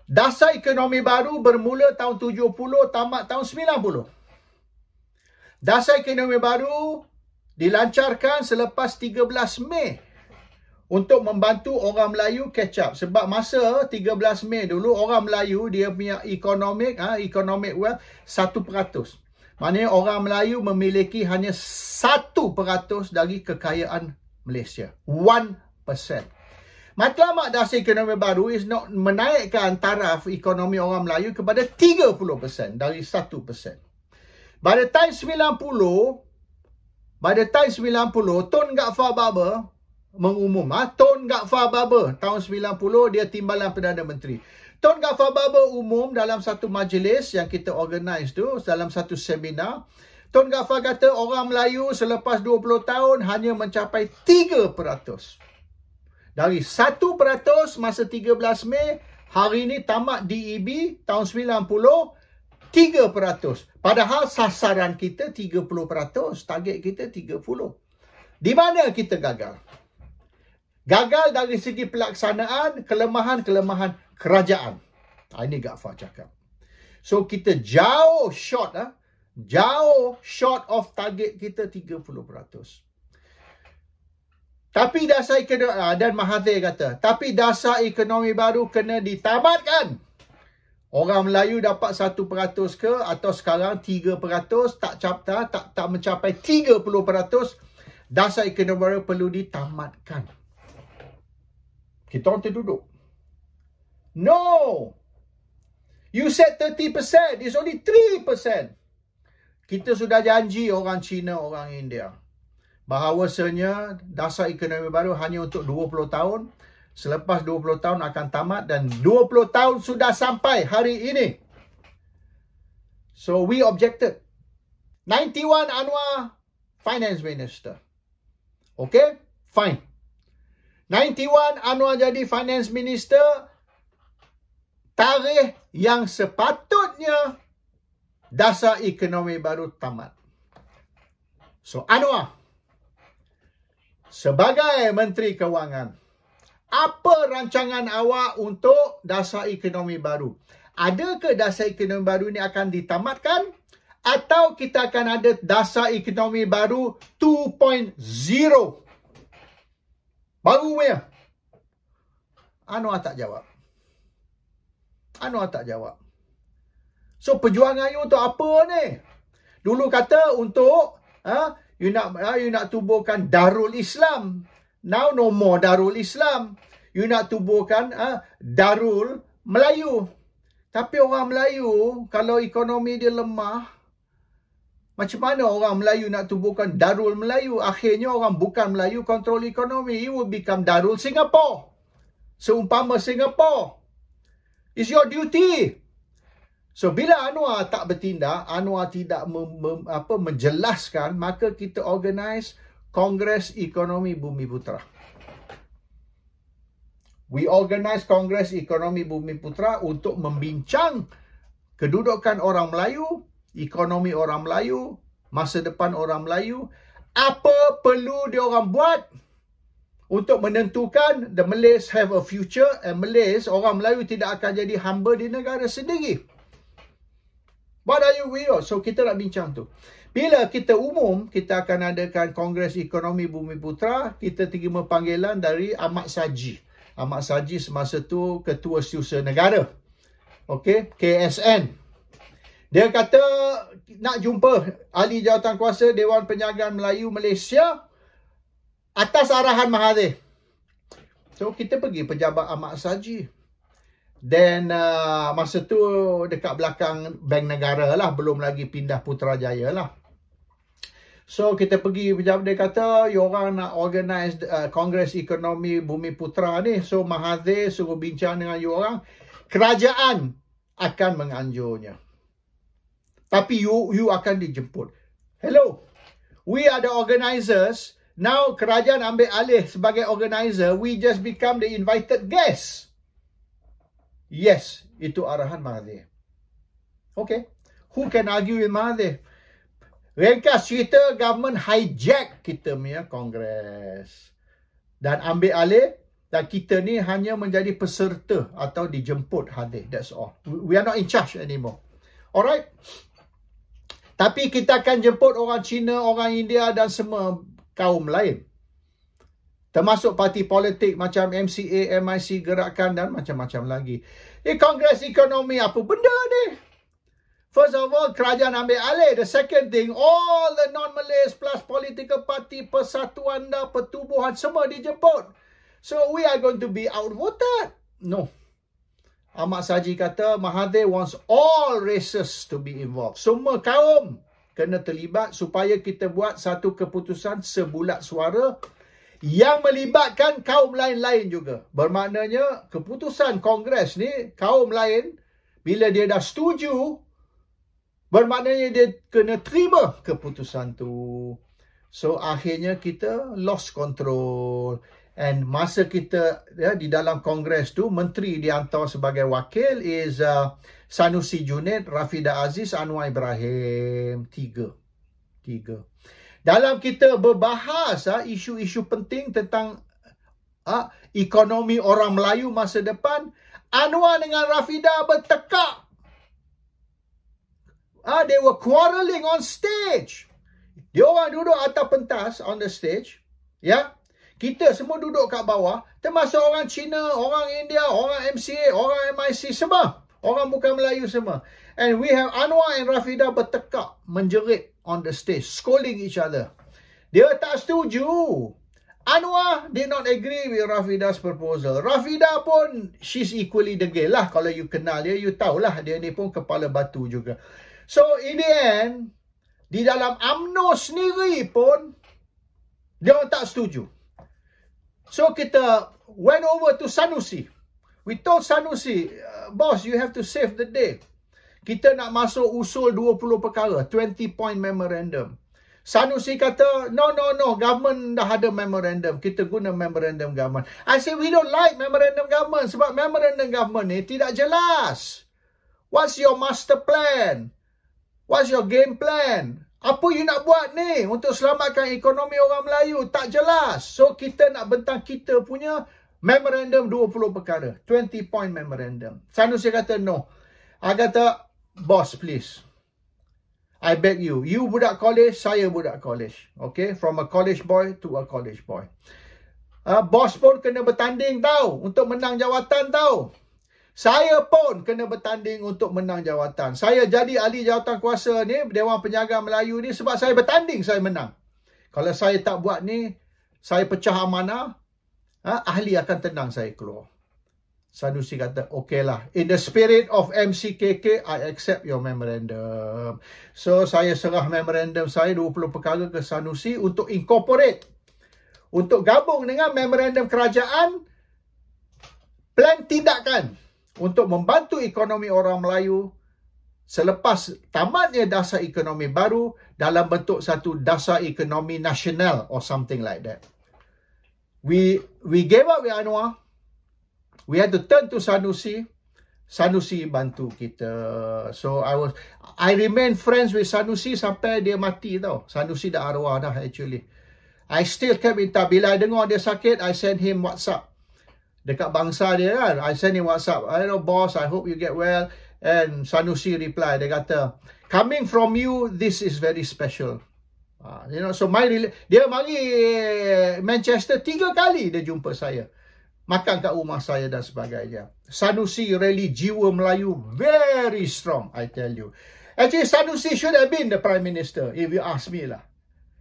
Dasar ekonomi baru bermula tahun 70, tamat tahun 90. Dasar ekonomi baru dilancarkan selepas 13 Mei untuk membantu orang Melayu catch up. Sebab masa 13 Mei dulu, orang Melayu dia punya economic wealth 1%. Maknanya orang Melayu memiliki hanya 1% dari kekayaan Malaysia. 1%. Matlamat dasar ekonomi baru is not menaikkan taraf ekonomi orang Melayu kepada 30% dari 1%. Pada tahun 90, Tun Ghaffar Baber mengumum, Tun Ghaffar Baber tahun 90 dia timbalan Perdana Menteri. Tun Ghaffar Baber umum dalam satu majlis yang kita organize tu, dalam satu seminar. Tun Ghaffar kata orang Melayu selepas 20 tahun hanya mencapai 3%. Dari 1% masa 13 Mei, hari ini tamat DEB tahun 90, 3%. Padahal sasaran kita 30%, target kita 30%. Di mana kita gagal? Gagal dari segi pelaksanaan, kelemahan-kelemahan kerajaan. Ini Ghaffar cakap. So kita jauh short of target kita 30%. Tapi dasar ekonomi, dan Mahathir kata, tapi dasar ekonomi baru kena ditamatkan. Orang Melayu dapat 1% ke atau sekarang 3%, tak mencapai 30%, dasar ekonomi baru perlu ditamatkan. Kita orang terduduk. No! You said 30%, it's only 3%. Kita sudah janji orang Cina, orang India, bahawasanya dasar ekonomi baru hanya untuk 20 tahun. Selepas 20 tahun akan tamat dan 20 tahun sudah sampai hari ini. So we objected. 91 Anwar, Finance Minister. Okay? Fine. 91 Anwar jadi Finance Minister. Tarikh yang sepatutnya dasar ekonomi baru tamat. So Anwar, sebagai Menteri Kewangan, apa rancangan awak untuk dasar ekonomi baru? Adakah dasar ekonomi baru ini akan ditamatkan? Atau kita akan ada dasar ekonomi baru 2.0? Baru ya? Anwar tak jawab. So perjuangan you untuk apa ni? Dulu kata untuk you nak tubuhkan Darul Islam. Now no more Darul Islam. You nak tubuhkan Darul Melayu. Tapi orang Melayu, kalau ekonomi dia lemah, macam mana orang Melayu nak tubuhkan Darul Melayu? Akhirnya orang bukan Melayu kontrol ekonomi. You will become Darul Singapore. Seumpama Singapore. It's your duty. So, bila Anwar tak bertindak, Anwar tidak menjelaskan, maka kita organize Kongres Ekonomi Bumiputra. We organize Kongres Ekonomi Bumiputra untuk membincang kedudukan orang Melayu, ekonomi orang Melayu, masa depan orang Melayu, apa perlu diorang buat untuk menentukan the Malays have a future and Malays, orang Melayu tidak akan jadi hamba di negara sendiri. What are you with? So kita nak bincang tu. Bila kita umum, kita akan adakan Kongres Ekonomi Bumiputra, kita terima panggilan dari Ahmad Saji. Ahmad Saji semasa tu Ketua Setiausaha Negara. Okey, KSN. Dia kata nak jumpa Ahli Jawatankuasa Dewan Perniagaan Melayu Malaysia atas arahan Mahathir. So kita pergi pejabat Ahmad Saji. Dan masa tu dekat belakang Bank Negara lah. Belum lagi pindah Putrajaya lah. So kita pergi pejabat, dia kata orang nak organize Kongres Ekonomi Bumiputra ni. So Mahathir suruh bincang dengan orang. Kerajaan akan menganjurnya. Tapi you akan dijemput. Hello. We are the organizers. Now kerajaan ambil alih sebagai organizer. We just become the invited guests. Yes, itu arahan Mahathir. Okay. Who can argue with Mahathir? Ringkas cerita, government hijack kita punya Kongres. Dan ambil alih Dan kita ni hanya menjadi peserta atau dijemput hadir. That's all. We are not in charge anymore. Alright? Tapi kita akan jemput orang Cina, orang India dan semua kaum lain. Termasuk parti politik macam MCA, MIC, Gerakan dan macam-macam lagi. Kongres ekonomi apa benda ni? First of all, kerajaan ambil alih. The second thing, all the non-Malays plus political party, persatuan dan pertubuhan semua dijemput. So we are going to be outvoted. No. Ahmad Saji kata Mahathir wants all races to be involved. Semua kaum kena terlibat supaya kita buat satu keputusan sebulat suara yang melibatkan kaum lain-lain juga. Bermaknanya keputusan Kongres ni kaum lain bila dia dah setuju, bermaknanya dia kena terima keputusan tu. So akhirnya kita lost control. And masa kita di dalam Kongres tu, menteri dihantar sebagai wakil is Sanusi Junid, Rafidah Aziz, Anwar Ibrahim. Tiga. Dalam kita berbahas isu-isu penting tentang ekonomi orang Melayu masa depan, Anwar dengan Rafidah bertekak. They were quarreling on stage. Dia orang duduk atas pentas on the stage. Ya. Kita semua duduk kat bawah, termasuk orang Cina, orang India, orang MCA, orang MIC, semua. Orang bukan Melayu semua. And we have Anwar and Rafidah bertekak, menjerit on the stage, scolding each other. Dia tak setuju. Anwar did not agree with Rafidah's proposal. Rafidah pun, she's equally degil lah. Kalau you kenal dia, you tahulah dia ni pun kepala batu juga. So in the end, di dalam UMNO sendiri pun, dia orang tak setuju. So kita went over to Sanusi. We told Sanusi, boss, you have to save the day. Kita nak masuk usul 20 perkara, 20-point memorandum. Sanusi kata, no, government dah ada memorandum. Kita guna memorandum government. I said, we don't like memorandum government sebab memorandum government ni tidak jelas. What's your master plan? What's your game plan? Apa you nak buat ni untuk selamatkan ekonomi orang Melayu? Tak jelas. So, kita nak bentang kita punya memorandum 20 perkara. 20-point memorandum. Sanusi kata, no. I kata, boss, please. I beg you. You budak college, saya budak college. Okay? From a college boy to a college boy. Boss pun kena bertanding tau. Untuk menang jawatan tau. Saya pun kena bertanding untuk menang jawatan. Saya jadi ahli jawatan kuasa ni, Dewan Penjaga Melayu ni, sebab saya bertanding, saya menang. Kalau saya tak buat ni, saya pecah amanah, ahli akan tenang saya keluar. Sanusi kata, okay lah. In the spirit of MCKK, I accept your memorandum. So, saya serah memorandum saya 20 perkara ke Sanusi untuk incorporate. Untuk gabung dengan memorandum kerajaan, plan tindakan untuk membantu ekonomi orang Melayu selepas tamatnya dasar ekonomi baru dalam bentuk satu dasar ekonomi nasional or something like that. We gave up with Anwar. We had to turn to Sanusi. Sanusi bantu kita. So I remain friends with Sanusi sampai dia mati tau. Sanusi dah arwah dah actually. I still kept in touch. Bila I dengar dia sakit, I send him WhatsApp. Dekat bangsa dia kan, I send him WhatsApp. Hello boss, I hope you get well. And Sanusi reply, dia kata, coming from you, this is very special. So dia mari Manchester 3 kali dia jumpa saya. Makan kat rumah saya dan sebagainya. Sanusi really jiwa Melayu very strong, I tell you. Actually, Sanusi should have been the Prime Minister, if you ask me lah.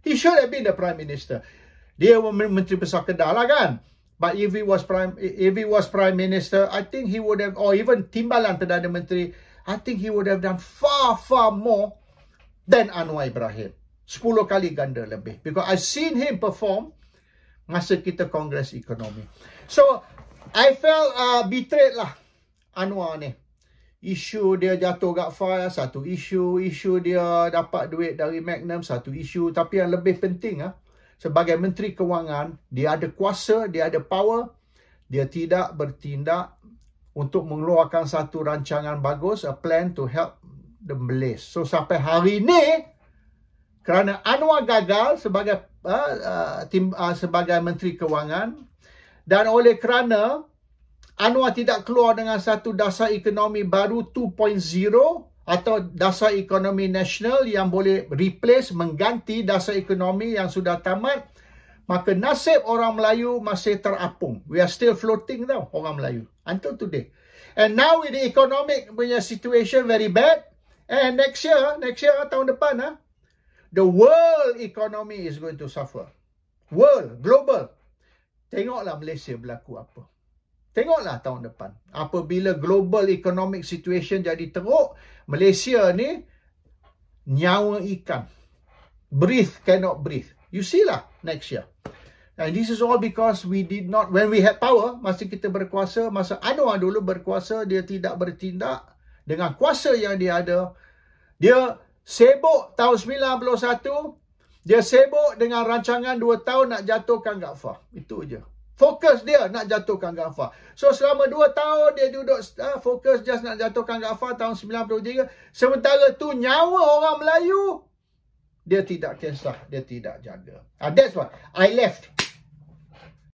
He should have been the Prime Minister. Dia Menteri Besar Kedah lah kan. But if he was prime minister, I think he would have, or even Timbalan Perdana Menteri, I think he would have done far more than Anwar Ibrahim. 10 kali ganda lebih. Because I've seen him perform masa kita Kongres Ekonomi. So, I felt betrayed lah Anwar ni. Isu dia jatuh kat fire, satu isu. Isu dia dapat duit dari Magnum, satu isu. Tapi yang lebih penting sebagai Menteri Kewangan, dia ada kuasa, dia ada power, dia tidak bertindak untuk mengeluarkan satu rancangan bagus, a plan to help the Malays. So sampai hari ini, kerana Anwar gagal sebagai sebagai Menteri Kewangan Dan oleh kerana Anwar tidak keluar dengan satu dasar ekonomi baru 2.0 atau dasar ekonomi nasional yang boleh replace, mengganti dasar ekonomi yang sudah tamat, maka nasib orang Melayu masih terapung. We are still floating tau, orang Melayu. Until today. And now with the economic punya situation very bad. And next year, tahun depan, the world economy is going to suffer. World, global. Tengoklah Malaysia berlaku apa. Tengoklah tahun depan. Apabila global economic situation jadi teruk, Malaysia ni nyawa ikan. Breathe, cannot breathe. You see lah next year. And this is all because we did not, when we had power, masa kita berkuasa, masa Anwar dulu berkuasa, dia tidak bertindak dengan kuasa yang dia ada. Dia sibuk tahun 91, dia sibuk dengan rancangan 2 tahun nak jatuhkan Ghaffar. Itu je. Fokus dia nak jatuhkan Ghaffar. So selama 2 tahun dia duduk fokus just nak jatuhkan Ghaffar tahun 93. Sementara tu nyawa orang Melayu dia tidak kisah, dia tidak jaga. That's why I left.